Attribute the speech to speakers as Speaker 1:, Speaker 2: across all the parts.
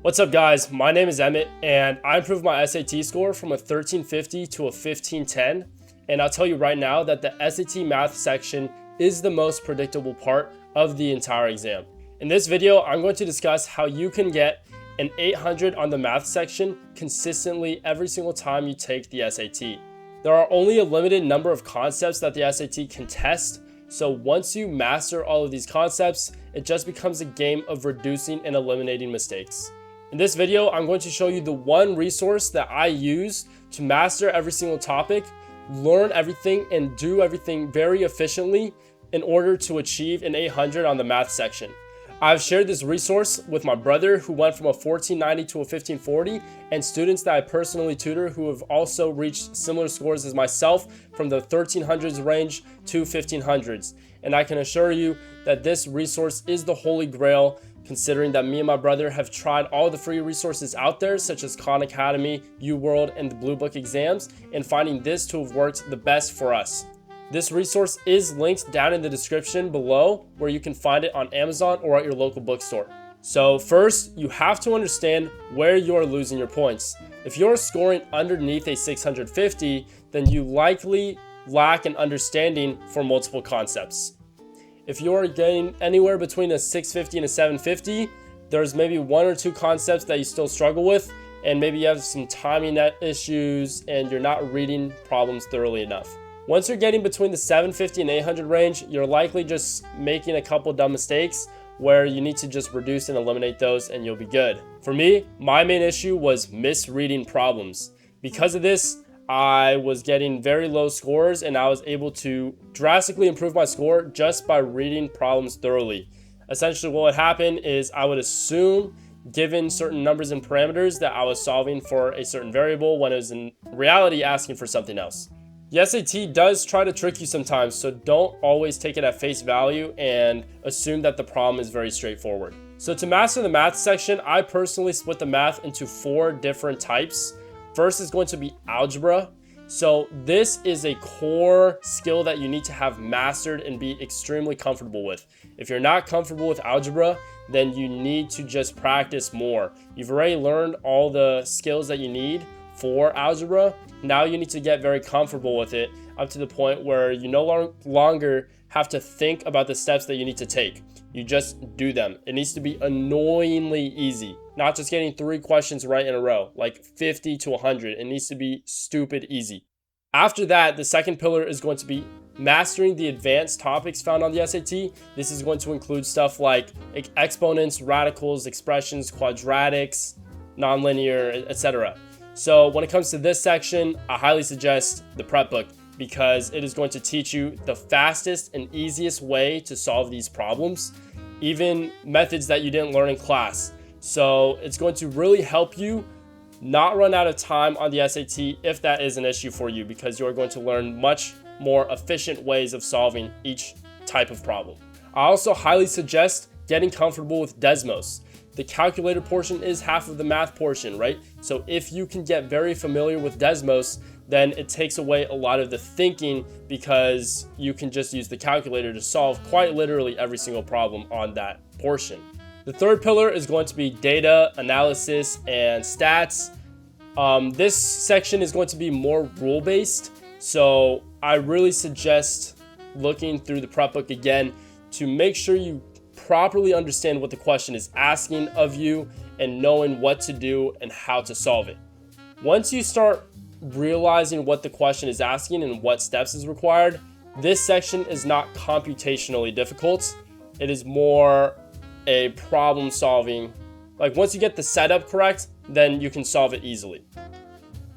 Speaker 1: What's up guys, my name is Emmett and I improved my SAT score from a 1350 to a 1510, and I'll tell you right now that the SAT math section is the most predictable part of the entire exam. In this video, I'm going to discuss how you can get an 800 on the math section consistently every single time you take the SAT. There are only a limited number of concepts that the SAT can test, so once you master all of these concepts, it just becomes a game of reducing and eliminating mistakes. In this video, I'm going to show you the one resource that I use to master every single topic, learn everything, and do everything very efficiently in order to achieve an 800 on the math section. I've shared this resource with my brother who went from a 1490 to a 1540, and students that I personally tutor who have also reached similar scores as myself from the 1300s range to 1500s. And I can assure you that this resource is the holy grail, considering that me and my brother have tried all the free resources out there, such as Khan Academy, UWorld, and the Blue Book exams, and finding this to have worked the best for us. This resource is linked down in the description below, where you can find it on Amazon or at your local bookstore. So first, you have to understand where you're losing your points. If you're scoring underneath a 650, then you likely lack an understanding for multiple concepts. If you're getting anywhere between a 650 and a 750, there's maybe one or two concepts that you still struggle with, and maybe you have some timing issues and you're not reading problems thoroughly enough. Once you're getting between the 750 and 800 range, you're likely just making a couple dumb mistakes where you need to just reduce and eliminate those and you'll be good. For me, my main issue was misreading problems. Because of this, I was getting very low scores, and I was able to drastically improve my score just by reading problems thoroughly. Essentially, what would happen is I would assume, given certain numbers and parameters, that I was solving for a certain variable when it was in reality asking for something else. The SAT does try to trick you sometimes, so don't always take it at face value and assume that the problem is very straightforward. So to master the math section, I personally split the math into 4 different types. First is going to be algebra. So this is a core skill that you need to have mastered and be extremely comfortable with. If you're not comfortable with algebra, then you need to just practice more. You've already learned all the skills that you need for algebra. Now you need to get very comfortable with it up to the point where you no longer have to think about the steps that you need to take. You just do them. It needs to be annoyingly easy. Not just getting 3 questions right in a row, like 50 to 100. It needs to be stupid easy. After that, the second pillar is going to be mastering the advanced topics found on the SAT. This is going to include stuff like exponents, radicals, expressions, quadratics, nonlinear, etc. So when it comes to this section, I highly suggest the prep book, because it is going to teach you the fastest and easiest way to solve these problems, even methods that you didn't learn in class. So it's going to really help you not run out of time on the SAT if that is an issue for you, because you're going to learn much more efficient ways of solving each type of problem. I also highly suggest getting comfortable with Desmos. The calculator portion is half of the math portion, right? So if you can get very familiar with Desmos, then it takes away a lot of the thinking, because you can just use the calculator to solve quite literally every single problem on that portion. The third pillar is going to be data analysis and stats. This section is going to be more rule-based, so I really suggest looking through the prep book again to make sure you properly understand what the question is asking of you and knowing what to do and how to solve it. Once you start realizing what the question is asking and what steps is required, this section is not computationally difficult. It is more a problem solving. Like once you get the setup correct, then you can solve it easily.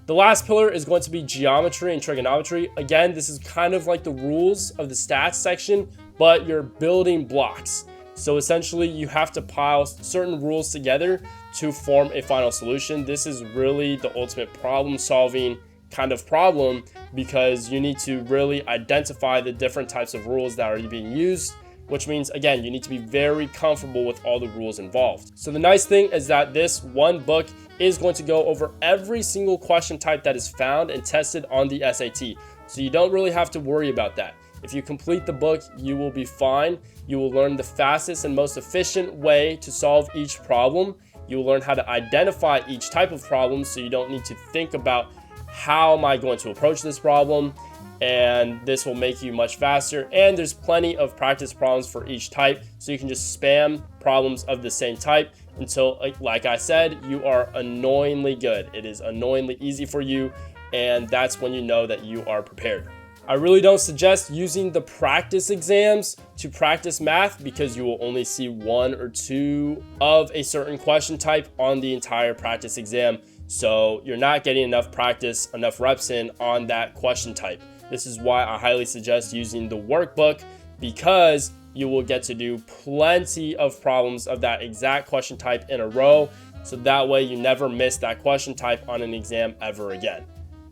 Speaker 1: The last pillar is going to be geometry and trigonometry. Again, this is kind of like the rules of the stats section, but you're building blocks. So essentially you have to pile certain rules together to form a final solution. This is really the ultimate problem solving kind of problem, because you need to really identify the different types of rules that are being used, which means, again, you need to be very comfortable with all the rules involved. So the nice thing is that this one book is going to go over every single question type that is found and tested on the SAT. So you don't really have to worry about that. If you complete the book, you will be fine. You will learn the fastest and most efficient way to solve each problem, You will learn how to identify each type of problem so you don't need to think about how am I going to approach this problem, and this will make you much faster. And there's plenty of practice problems for each type, so you can just spam problems of the same type until, like I said, you are annoyingly good. It is annoyingly easy for you, and that's when you know that you are prepared. I really don't suggest using the practice exams to practice math because you will only see 1 or 2 of a certain question type on the entire practice exam. So you're not getting enough practice, enough reps in on that question type. This is why I highly suggest using the workbook, because you will get to do plenty of problems of that exact question type in a row. So that way you never miss that question type on an exam ever again.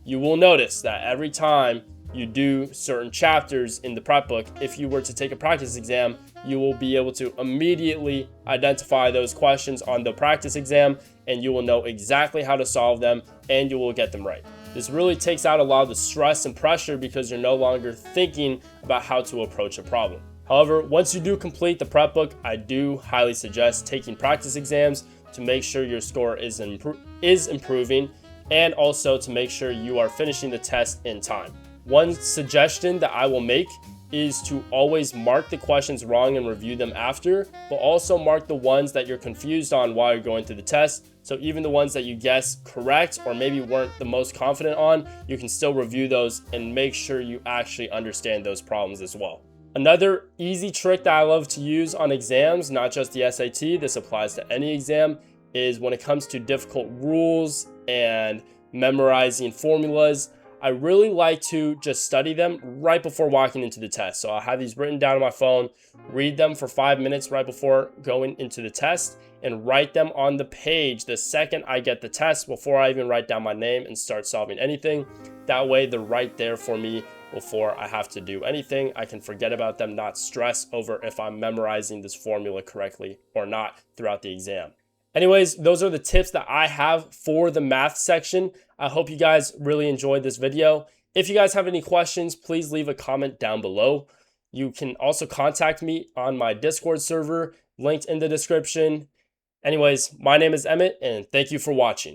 Speaker 1: You will notice that every time you do certain chapters in the prep book, if you were to take a practice exam, you will be able to immediately identify those questions on the practice exam, and you will know exactly how to solve them, and you will get them right. This really takes out a lot of the stress and pressure because you're no longer thinking about how to approach a problem. However, once you do complete the prep book, I do highly suggest taking practice exams to make sure your score is improving, and also to make sure you are finishing the test in time. One suggestion that I will make is to always mark the questions wrong and review them after, but also mark the ones that you're confused on while you're going through the test. So even the ones that you guess correct or maybe weren't the most confident on, you can still review those and make sure you actually understand those problems as well. Another easy trick that I love to use on exams, not just the SAT, this applies to any exam, is when it comes to difficult rules and memorizing formulas, I really like to just study them right before walking into the test. So I'll have these written down on my phone, read them for 5 minutes right before going into the test, and write them on the page the second I get the test before I even write down my name and start solving anything. That way they're right there for me before I have to do anything. I can forget about them, not stress over if I'm memorizing this formula correctly or not throughout the exam. Anyways, those are the tips that I have for the math section. I hope you guys really enjoyed this video. If you guys have any questions, please leave a comment down below. You can also contact me on my Discord server, linked in the description. Anyways, my name is Emmett, and thank you for watching.